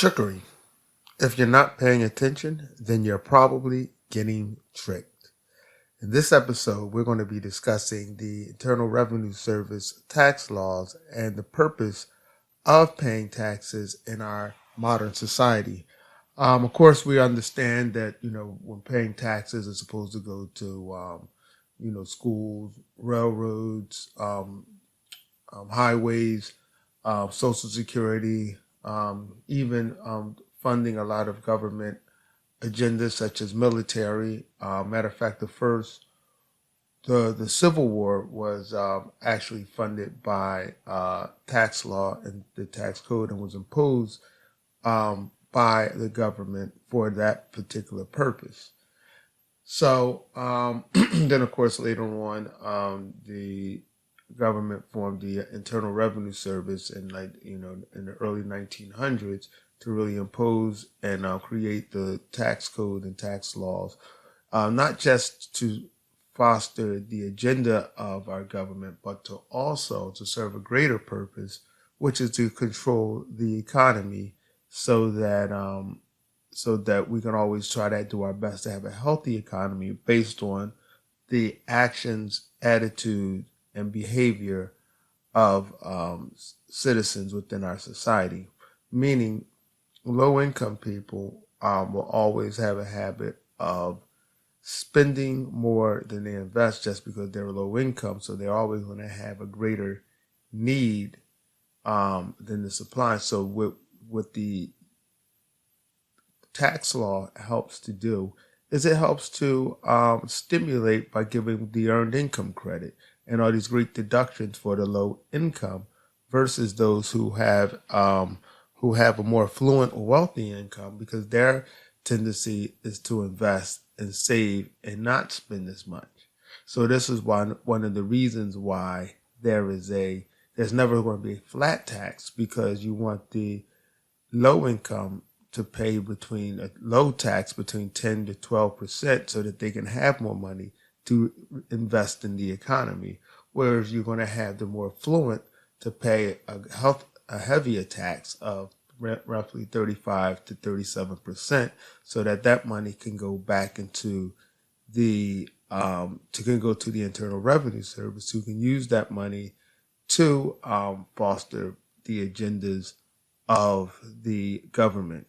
Trickery. If you're not paying attention, then you're probably getting tricked. In this episode, we're going to be discussing the Internal Revenue Service tax laws and the purpose of paying taxes in our modern society. Of course, we understand that, when paying taxes is supposed to go to, schools, railroads, highways, Social Security, even funding a lot of government agendas such as military. Matter of fact, the Civil War was actually funded by tax law and the tax code and was imposed by the government for that particular purpose. So then, of course, later on, the government formed the Internal Revenue Service in in the early 1900s to really impose and create the tax code and tax laws, not just to foster the agenda of our government, but to also to serve a greater purpose, which is to control the economy so that we can always try to do our best to have a healthy economy based on the actions, attitude, and behavior of citizens within our society. Meaning, low-income people will always have a habit of spending more than they invest just because they're low income. So they're always going to have a greater need than the supply. So what the tax law helps to do is it helps to stimulate by giving the earned income credit and all these great deductions for the low income versus those who have a more affluent or wealthy income, because their tendency is to invest and save and not spend as much. So this is one of the reasons why there's never going to be a flat tax, because you want the low income to pay between a low tax between 10 to 12% so that they can have more money to invest in the economy. Whereas you're going to have the more affluent to pay a heavier tax of roughly 35 to 37%, so that money can go back into can go to the Internal Revenue Service, who can use that money to foster the agendas of the government.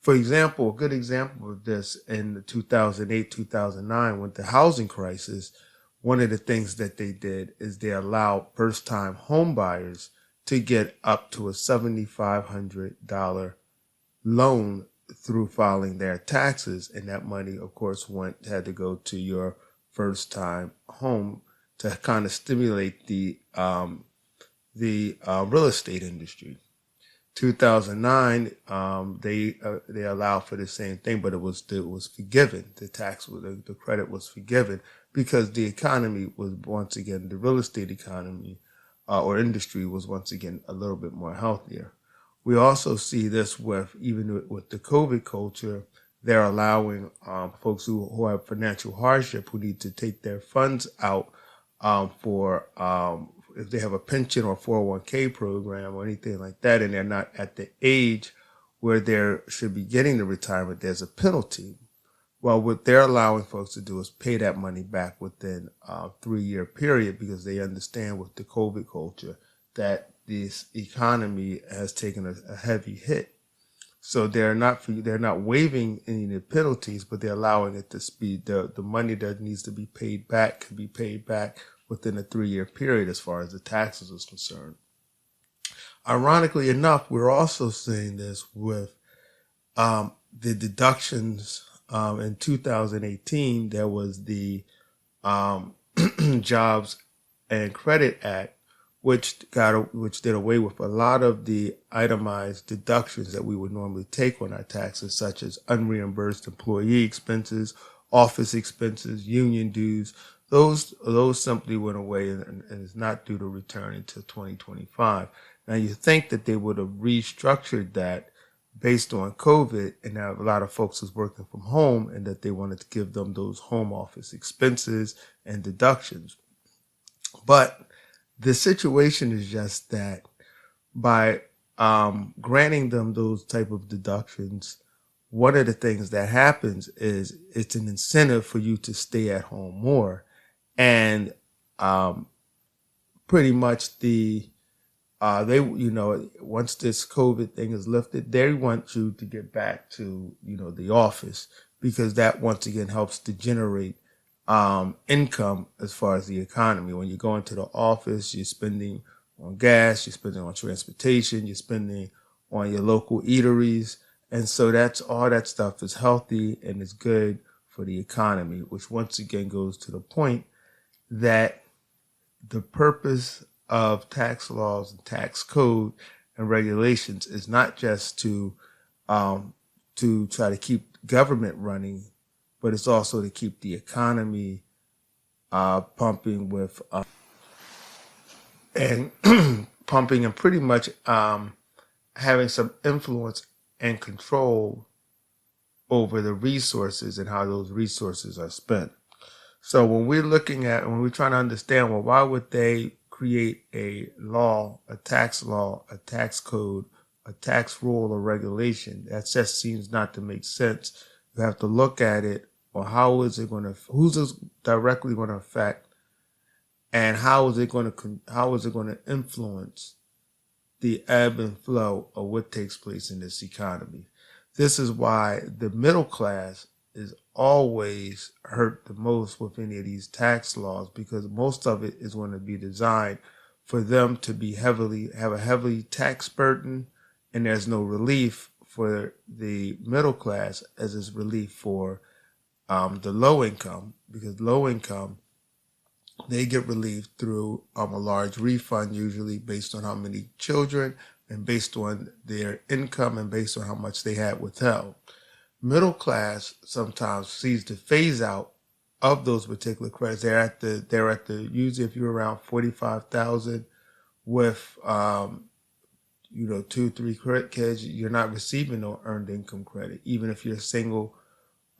For example, a good example of this in the 2008-2009, with the housing crisis, one of the things that they did is they allowed first-time home buyers to get up to a $7,500 loan through filing their taxes. And that money, of course, had to go to your first-time home to kind of stimulate the real estate industry. 2009, they allowed for the same thing, but it was forgiven. The credit was forgiven because the economy was once again, the real estate economy or industry was once again a little bit more healthier. We also see this with the COVID culture. They're allowing folks who have financial hardship, who need to take their funds out for if they have a pension or 401k program or anything like that, and they're not at the age where they should be getting the retirement, there's a penalty. Well, what they're allowing folks to do is pay that money back within a 3-year period, because they understand with the COVID culture that this economy has taken a heavy hit. So they're not waiving any of the penalties, but they're allowing it to speed. The money that needs to be paid back can be paid back within a 3-year period as far as the taxes is concerned. Ironically enough, we're also seeing this with the deductions. In 2018, there was the Jobs and Credit Act, which did away with a lot of the itemized deductions that we would normally take on our taxes, such as unreimbursed employee expenses, office expenses, union dues. Those simply went away and is not due to return until 2025. Now, you think that they would have restructured that based on COVID, and now a lot of folks is working from home, and that they wanted to give them those home office expenses and deductions. But the situation is just that by granting them those type of deductions, one of the things that happens is it's an incentive for you to stay at home more. And um, pretty much they, once this COVID thing is lifted, they want you to get back to, the office, because that once again helps to generate income as far as the economy. When you go into the office, you're spending on gas, you're spending on transportation, you're spending on your local eateries. And so that's all that stuff is healthy and is good for the economy, which once again goes to the point that the purpose of tax laws and tax code and regulations is not just to try to keep government running, but it's also to keep the economy pumping with and pumping and pretty much having some influence and control over the resources and how those resources are spent. So when we're trying to understand, well, why would they create a law, a tax code, a tax rule or regulation? That just seems not to make sense. You have to look at it, or who's it directly going to affect, and how is it going to influence the ebb and flow of what takes place in this economy? This is why the middle class is always hurt the most with any of these tax laws, because most of it is going to be designed for them to have a heavily tax burden, and there's no relief for the middle class as is relief for the low income, because low income, they get relief through a large refund, usually based on how many children and based on their income and based on how much they had withheld. Middle class sometimes sees the phase out of those particular credits. They're at the usually if you're around 45,000 with 2-3 kids, you're not receiving no earned income credit, even if you're single.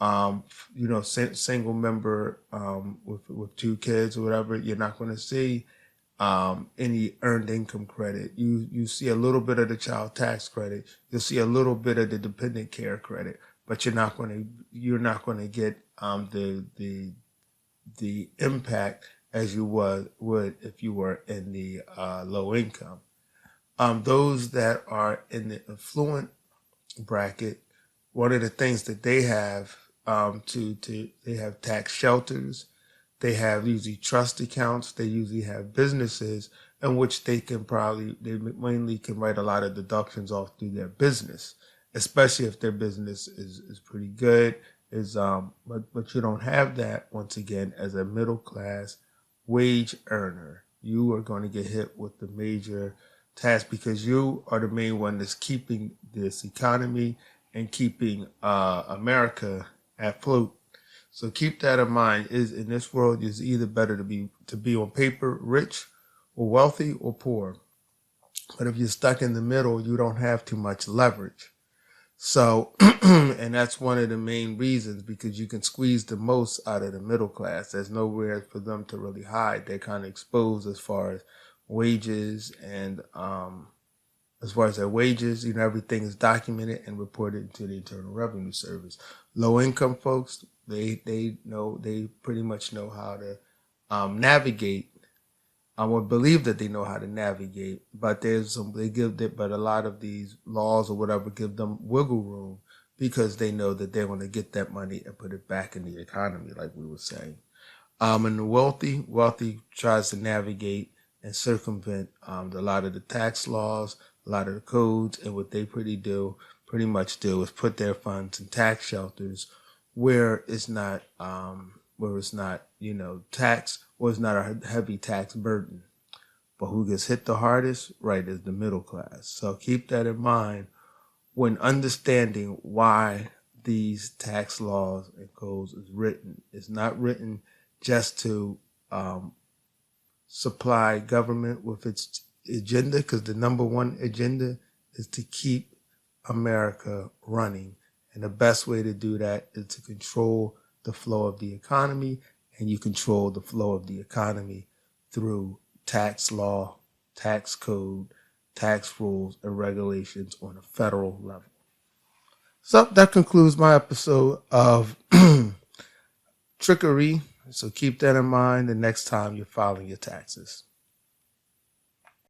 Single member with 2 kids or whatever, you're not going to see any earned income credit. You see a little bit of the child tax credit. You'll see a little bit of the dependent care credit, but you're not going to get the impact as you would if you were in the low income. Those that are in the affluent bracket, one of the things that they have they have tax shelters, they have usually trust accounts, they usually have businesses in which they mainly can write a lot of deductions off through their business, especially if their business is pretty good. But you don't have that once again as a middle class wage earner. You are going to get hit with the major tax because you are the main one that's keeping this economy and keeping America afloat. So keep that in mind. In this world, it's either better to be on paper rich or wealthy or poor. But if you're stuck in the middle, you don't have too much leverage. So, and that's one of the main reasons, because you can squeeze the most out of the middle class. There's nowhere for them to really hide. They're kind of exposed as far as wages and as far as their wages, everything is documented and reported to the Internal Revenue Service. Low income folks, they pretty much know how to navigate. I would believe that they know how to navigate, but but a lot of these laws or whatever give them wiggle room because they know that they're going to get that money and put it back in the economy, like we were saying. And the wealthy tries to navigate and circumvent a lot of the tax laws, a lot of the codes, and what they pretty much do is put their funds in tax shelters where it's not tax, or it's not a heavy tax burden. But who gets hit the hardest, right, is the middle class. So keep that in mind when understanding why these tax laws and codes is written. It's not written just to supply government with its agenda, because the number one agenda is to keep America running. And the best way to do that is to control the flow of the economy, and you control the flow of the economy through tax law, tax code, tax rules and regulations on a federal level. So that concludes my episode of Trickery. So keep that in mind the next time you're filing your taxes.